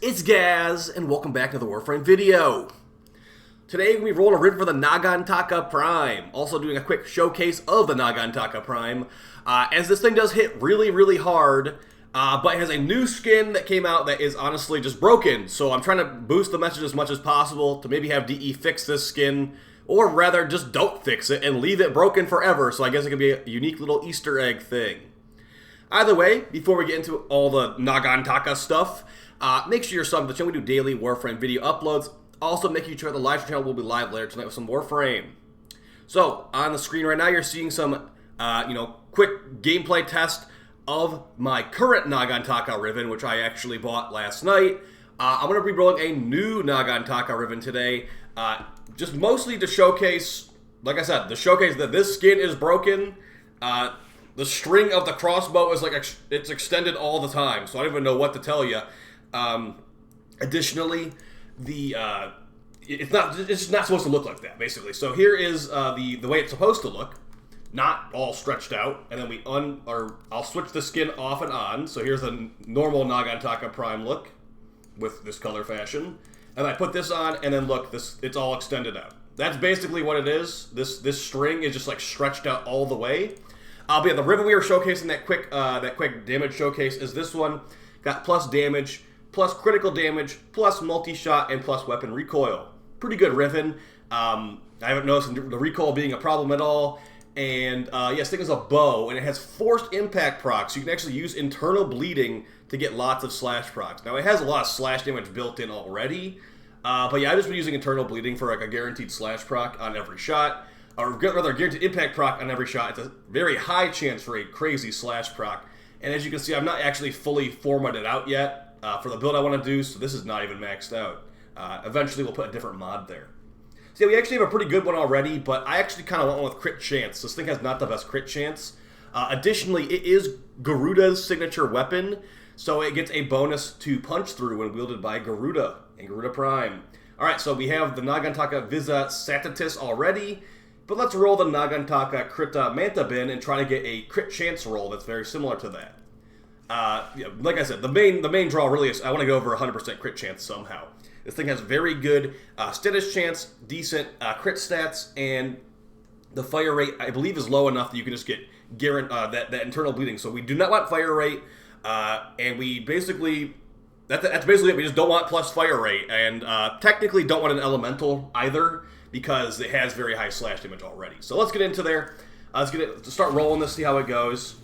It's Gaz, and welcome back to the Warframe video. Today we roll a Riven for the Nagantaka Prime. Also doing a quick showcase of the Nagantaka Prime, as this thing does hit really hard, but it has a new skin that came out that is honestly just broken. So I'm trying to boost the message as much as possible to maybe have DE fix this skin, or rather just don't fix it and leave it broken forever. So I guess it could be a unique little Easter egg thing. Either way, before we get into all the Nagantaka stuff, make sure you're subbed to the channel. We do daily Warframe video uploads. Also, make sure you check out the live channel. We'll be live later tonight with some Warframe. So, on the screen right now, you're seeing some, quick gameplay test of my current Nagantaka Riven, which I actually bought last night. I'm going to be rolling a new Nagantaka Riven today, just mostly to showcase, like I said, to showcase that this skin is broken. The string of the crossbow is it's extended all the time, so I don't even know what to tell you. Additionally, it's not supposed to look like that, basically. So here is the way it's supposed to look, not all stretched out, and then I'll switch the skin off and on. So here's the normal Nagantaka Prime look with this color fashion, and I put this on, and then look, it's all extended out. That's basically what it is. This string is just like stretched out all the way. But yeah, the Riven we were showcasing, that quick damage showcase, is this one. Got plus damage, plus critical damage, plus multi-shot, and plus weapon recoil. Pretty good Riven. I haven't noticed the recoil being a problem at all. And yes, this thing is a bow, and it has forced impact procs, so you can actually use internal bleeding to get lots of slash procs. Now, it has a lot of slash damage built in already. But yeah, I've just been using internal bleeding for like a guaranteed slash proc on every shot. Or rather, guaranteed impact proc on every shot. It's a very high chance for a crazy slash proc. And as you can see, I'm not actually fully formatted out yet for the build I want to do, so this is not even maxed out. Eventually, we'll put a different mod there. So yeah, we actually have a pretty good one already, but I actually kind of want one with crit chance. This thing has not the best crit chance. Additionally, it is Garuda's signature weapon, so it gets a bonus to punch through when wielded by Garuda and Garuda Prime. Alright, so we have the Nagantaka Visa Satatis already. But let's roll the Nagantaka Krita Manta Bin and try to get a crit chance roll that's very similar to that. Like I said, the main draw really is I want to go over 100% crit chance somehow. This thing has very good status chance, decent crit stats, and the fire rate I believe is low enough that you can just get that internal bleeding. So we do not want fire rate, and we basically that's basically it. We just don't want plus fire rate, and technically don't want an elemental either, because it has very high slash damage already. So let's get into there. Let's start rolling this, see how it goes.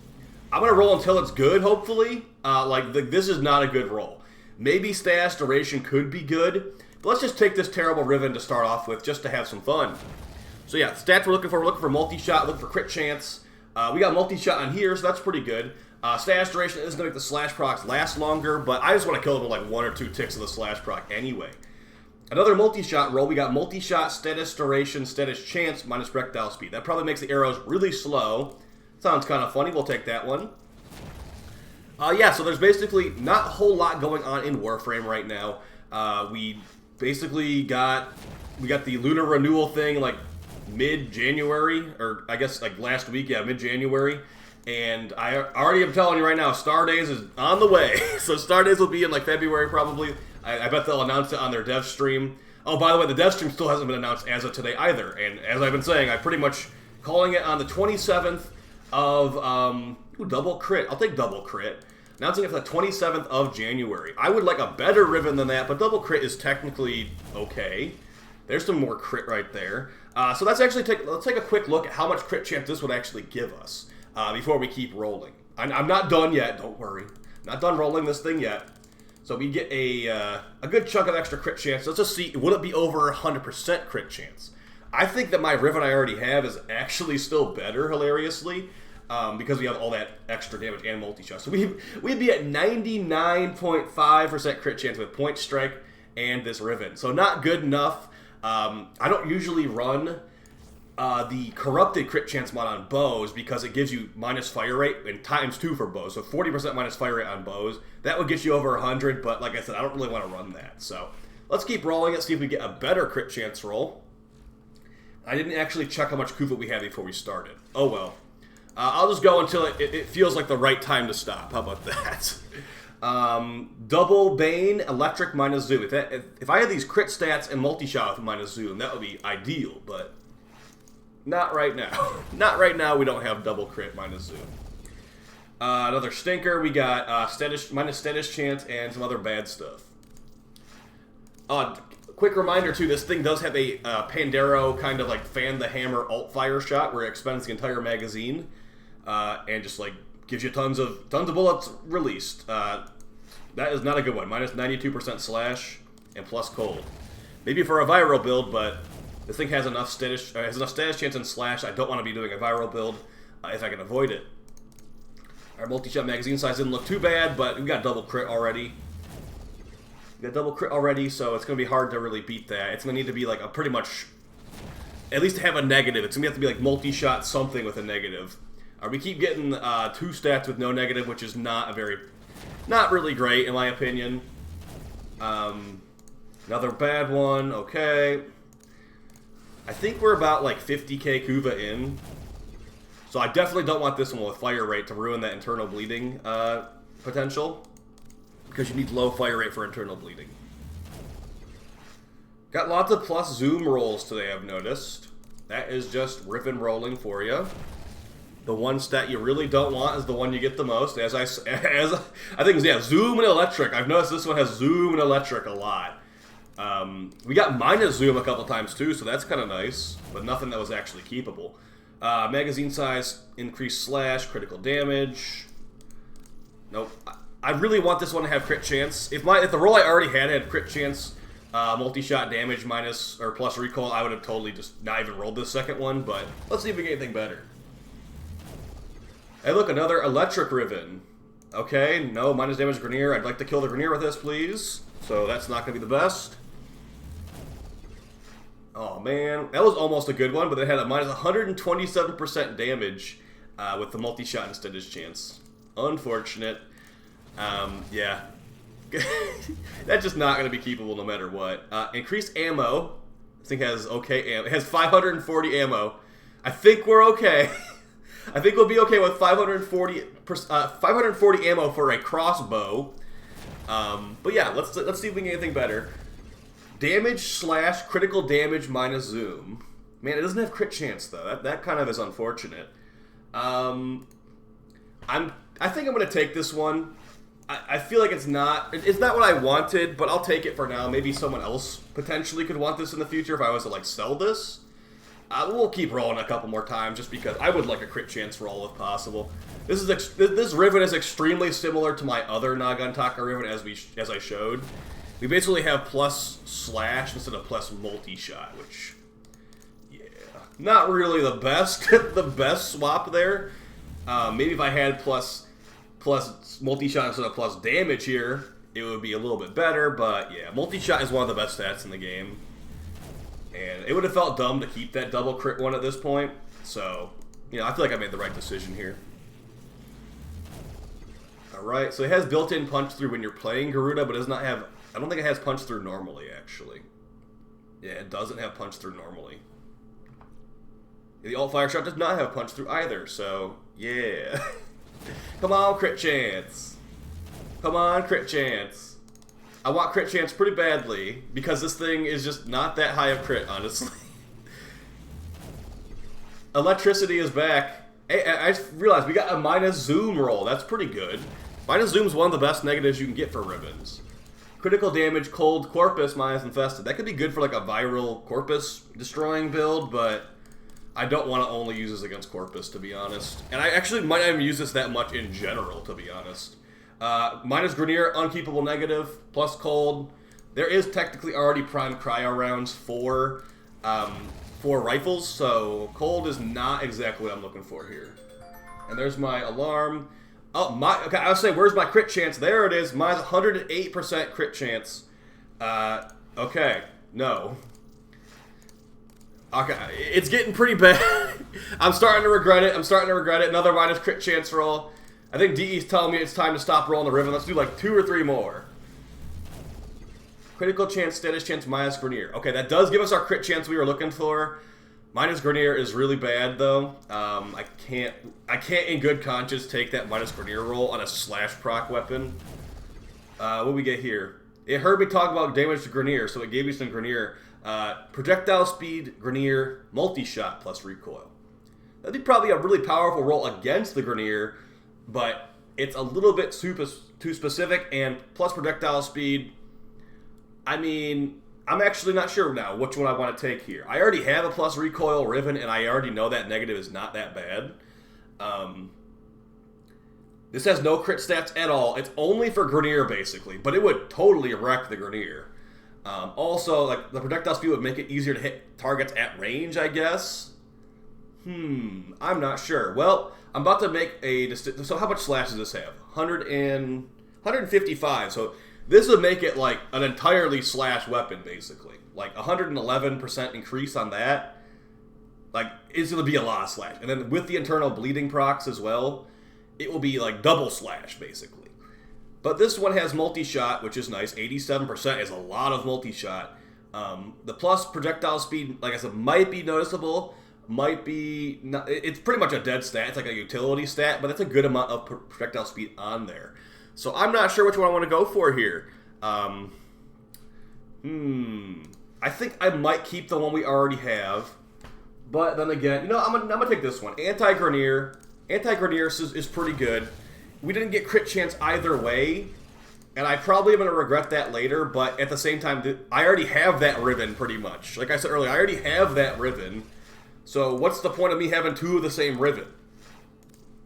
I'm going to roll until it's good, hopefully. This is not a good roll. Maybe stash duration could be good, but let's just take this terrible Riven to start off with, just to have some fun. So yeah, stats we're looking for multi-shot, looking for crit chance. We got multi-shot on here, so that's pretty good. Stash duration is going to make the slash procs last longer, but I just want to kill them with like 1 or 2 ticks of the slash proc anyway. Another multi-shot roll. We got multi-shot, status duration, status chance, minus projectile speed. That probably makes the arrows really slow. Sounds kind of funny. We'll take that one. Yeah, so there's basically not a whole lot going on in Warframe right now. We basically got the lunar renewal thing like mid-January, or I guess like last week, yeah, mid-January. And I already am telling you right now, Star Days is on the way. So Star Days will be in like February probably. I bet they'll announce it on their dev stream. Oh, by the way, the dev stream still hasn't been announced as of today either. And as I've been saying, I'm pretty much calling it on the 27th of, double crit. I'll take double crit. Announcing it for the 27th of January. I would like a better Riven than that, but double crit is technically okay. There's some more crit right there. So let's take a quick look at how much crit chance this would actually give us before we keep rolling. I'm not done yet, don't worry. Not done rolling this thing yet. So we get a good chunk of extra crit chance. Let's just see, will it be over 100% crit chance? I think that my Riven I already have is actually still better, hilariously, because we have all that extra damage and multi-shot. So we'd be at 99.5% crit chance with Point Strike and this Riven. So not good enough. I don't usually run the corrupted crit chance mod on bows because it gives you minus fire rate and ×2 for bows. So 40% minus fire rate on bows. That would get you over 100, but like I said, I don't really want to run that. So let's keep rolling it, see if we get a better crit chance roll. I didn't actually check how much Kuva we had before we started. Oh well. I'll just go until it feels like the right time to stop. How about that? Double Bane, Electric minus Zoom. If I had these crit stats and multi-shot with minus Zoom, that would be ideal, but not right now. Not right now, we don't have double crit minus Zoom. Another stinker, we got minus status chance and some other bad stuff. Quick reminder too, this thing does have a Pandero kind of like fan the hammer alt fire shot where it expends the entire magazine and just like gives you tons of bullets released. That is not a good one. Minus 92% slash and plus cold. Maybe for a viral build, but this thing has enough status chance and slash. I don't want to be doing a viral build if I can avoid it. Our multi-shot magazine size didn't look too bad, but we got double crit already. We got double crit already, so it's going to be hard to really beat that. It's going to need to be like a pretty much, at least have a negative. It's going to have to be like multi-shot something with a negative. We keep getting 2 stats with no negative, which is not really great in my opinion. Another bad one, okay. I think we're about like 50k Kuva in. So I definitely don't want this one with fire rate to ruin that internal bleeding potential. Because you need low fire rate for internal bleeding. Got lots of plus zoom rolls today, I've noticed. That is just riffing rolling for you. The one stat you really don't want is the one you get the most. I think, yeah, zoom and electric. I've noticed this one has zoom and electric a lot. We got minus zoom a couple times too, so that's kind of nice. But nothing that was actually keepable. Magazine size, increased slash, critical damage. Nope. I really want this one to have crit chance. If the roll I already had crit chance, multi-shot damage minus or plus recoil, I would have totally just not even rolled this second one. But let's see if we get anything better. Hey, look, another electric riven. Okay, no minus damage Grenier. I'd like to kill the Grenier with this, please. So that's not going to be the best. Oh, man. That was almost a good one, but it had a minus 127% damage with the multi-shot and status chance. Unfortunate. Yeah. That's just not going to be keepable no matter what. Increased ammo. This thing has okay ammo. It has 540 ammo. I think we're okay. I think we'll be okay with 540 ammo for a crossbow. But yeah, let's see if we can get anything better. Damage slash critical damage minus zoom. Man, it doesn't have crit chance though. That kind of is unfortunate. I think I'm gonna take this one. I feel like it's not what I wanted, but I'll take it for now. Maybe someone else potentially could want this in the future if I was to like sell this. We'll keep rolling a couple more times just because I would like a crit chance roll if possible. This Riven is extremely similar to my other Nagantaka Riven as I showed. We basically have plus slash instead of plus multi-shot, which, yeah, not really the best the best swap there. Maybe if I had plus multi-shot instead of plus damage here, it would be a little bit better, but yeah, multi-shot is one of the best stats in the game. And it would have felt dumb to keep that double crit one at this point. So, you know, I feel like I made the right decision here. Alright, so it has built-in punch through when you're playing Garuda, but it does not have... I don't think it has punch through normally, actually. Yeah, it doesn't have punch through normally. The alt fire shot does not have punch through either, so, yeah. Come on, crit chance. Come on, crit chance. I want crit chance pretty badly, because this thing is just not that high of crit, honestly. Electricity is back. Hey, I just realized we got a minus zoom roll. That's pretty good. Minus zoom is one of the best negatives you can get for ribbons. Critical damage, cold, corpus, minus infested. That could be good for like a viral corpus destroying build, but I don't want to only use this against corpus, to be honest. And I actually might not even use this that much in general, to be honest. Minus Grenier, unkeepable negative, plus cold. There is technically already primed cryo rounds for rifles, so cold is not exactly what I'm looking for here. And there's my alarm. Oh, okay, I was saying, where's my crit chance? There it is, minus 108% crit chance. Okay, no. Okay, it's getting pretty bad. I'm starting to regret it. Another minus crit chance roll. I think DE's telling me it's time to stop rolling the Riven. Let's do like 2 or 3 more. Critical chance, status chance, minus Grenier. Okay, that does give us our crit chance we were looking for. Minus Grenier is really bad though. I can't in good conscience take that minus Grenier roll on a slash proc weapon. What do we get here? It heard me talk about damage to Grenier, so it gave me some Grenier. Projectile speed, Grenier, multi-shot plus recoil. That'd be probably a really powerful roll against the Grenier, but it's a little bit too specific, and plus projectile speed. I mean, I'm actually not sure now which one I want to take here. I already have a plus recoil Riven, and I already know that negative is not that bad. This has no crit stats at all. It's only for Grenier, basically, but it would totally wreck the Grenier. Also, like, the projectile speed would make it easier to hit targets at range, I guess. I'm not sure. Well, I'm about to make a... So how much slash does this have? 155. So this would make it like an entirely slash weapon, basically. Like 111% increase on that. Like, it's going to be a lot of slash. And then with the internal bleeding procs as well, it will be like double slash, basically. But this one has multi-shot, which is nice. 87% is a lot of multi-shot. The plus projectile speed, like I said, might be noticeable. Might be... not, it's pretty much a dead stat. It's like a utility stat, but it's a good amount of projectile speed on there. So I'm not sure which one I want to go for here. I think I might keep the one we already have. But then again, you know, I'm gonna take this one. Anti-Grenier. Anti-Grenier is pretty good. We didn't get crit chance either way, and I probably am going to regret that later, but at the same time, I already have that Riven pretty much. Like I said earlier, I already have that Riven, so what's the point of me having two of the same Riven?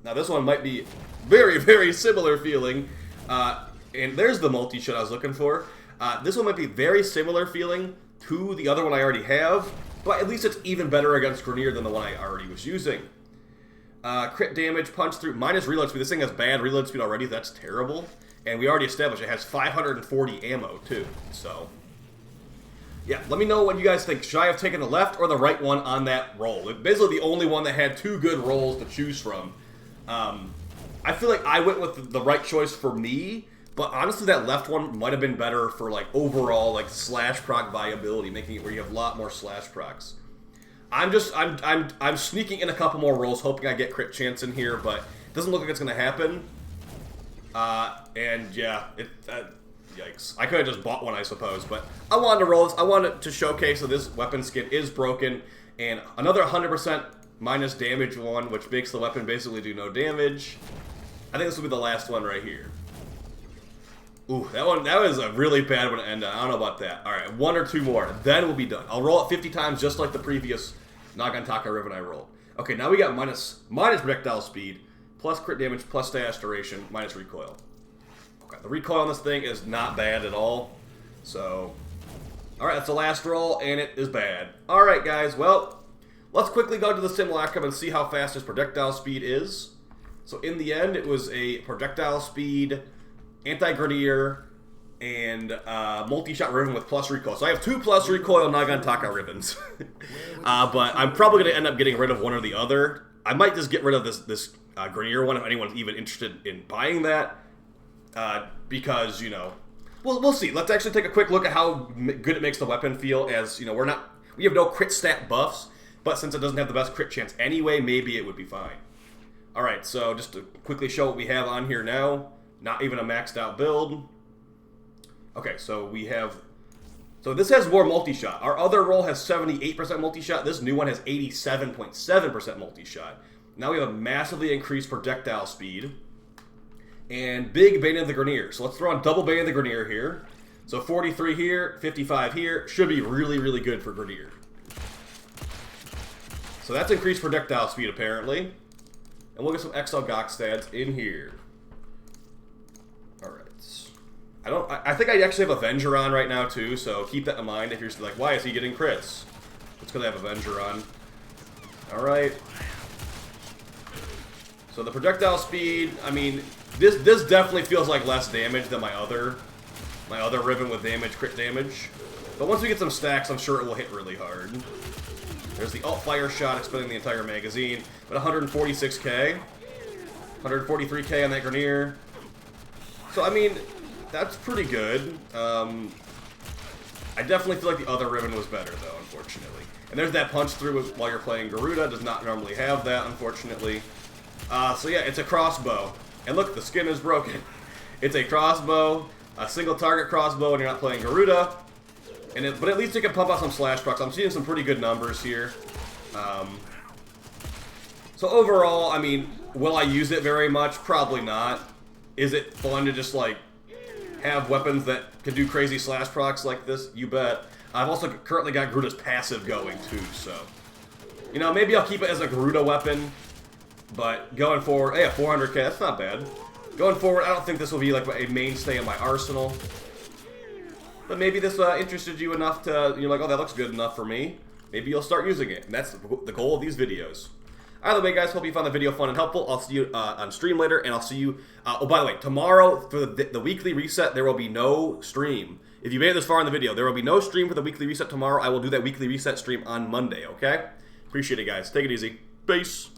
Now this one might be very, very similar feeling, and there's the multi-shot I was looking for. This one might be very similar feeling to the other one I already have, but at least it's even better against Grenier than the one I already was using. Crit damage, punch through, minus reload speed. This thing has bad reload speed already. That's terrible. And we already established it has 540 ammo, too. So, yeah, let me know what you guys think. Should I have taken the left or the right one on that roll? It's basically the only one that had two good rolls to choose from. I feel like I went with the right choice for me, but honestly, that left one might have been better for, like, overall, like, slash proc viability, making it where you have a lot more slash procs. I'm sneaking in a couple more rolls, hoping I get crit chance in here, but it doesn't look like it's going to happen. And yeah, yikes. I could have just bought one, I suppose, but I wanted to roll this. I wanted to showcase that this weapon skin is broken, and another 100% minus damage one, which makes the weapon basically do no damage. I think this will be the last one right here. Ooh, that was a really bad one to end on. I don't know about that. Alright, one or two more. Then we'll be done. I'll roll it 50 times just like the previous Nagantaka Riven I rolled. Okay, now we got minus projectile speed, plus crit damage, plus dash duration, minus recoil. Okay, the recoil on this thing is not bad at all. So, alright, that's the last roll, and it is bad. Alright, guys, well, let's quickly go to the simulacrum and see how fast his projectile speed is. So, in the end, it was a projectile speed... Anti-Grenier, and multi-shot Riven with plus recoil. So I have two plus recoil Nagantaka Rivens. But I'm probably going to end up getting rid of one or the other. I might just get rid of this Grenier one if anyone's even interested in buying that. Because, you know, we'll see. Let's actually take a quick look at how good it makes the weapon feel, as, you know, we have no crit stat buffs, but since it doesn't have the best crit chance anyway, maybe it would be fine. Alright, so just to quickly show what we have on here now. Not even a maxed out build. Okay, so we have... So this has more multi-shot. Our other roll has 78% multi-shot. This new one has 87.7% multi-shot. Now we have a massively increased projectile speed. And big Bane of the Grenier. So let's throw on double Bane of the Grenier here. So 43 here, 55 here. Should be really, really good for Grenier. So that's increased projectile speed, apparently. And we'll get some XL Gok stats in here. I think I actually have Avenger on right now too, so keep that in mind if you're like, why is he getting crits? It's because I have Avenger on. Alright. So the projectile speed, I mean, this definitely feels like less damage than my other Riven with crit damage. But once we get some stacks, I'm sure it will hit really hard. There's the alt fire shot expending the entire magazine, but 146k. 143k on that Grenier. So I mean, that's pretty good. I definitely feel like the other Riven was better, though, unfortunately. And there's that punch through while you're playing Garuda. Does not normally have that, unfortunately. So yeah, it's a crossbow. And look, the skin is broken. It's a crossbow. a single target crossbow and you're not playing Garuda. But at least it can pump out some slash procs. I'm seeing some pretty good numbers here. So overall, I mean, will I use it very much? Probably not. Is it fun to just, like, have weapons that can do crazy slash procs like this? You bet. I've also currently got Garuda's passive going, too, so... You know, maybe I'll keep it as a Garuda weapon, but going forward... Hey, a 400k, that's not bad. Going forward, I don't think this will be, like, a mainstay in my arsenal. But maybe this interested you enough to... You're like, oh, that looks good enough for me. Maybe you'll start using it. And that's the goal of these videos. Either way, guys, hope you found the video fun and helpful. I'll see you on stream later, and I'll see you... oh, by the way, tomorrow, for the weekly reset, there will be no stream. If you made it this far in the video, there will be no stream for the weekly reset tomorrow. I will do that weekly reset stream on Monday, okay? Appreciate it, guys. Take it easy. Peace.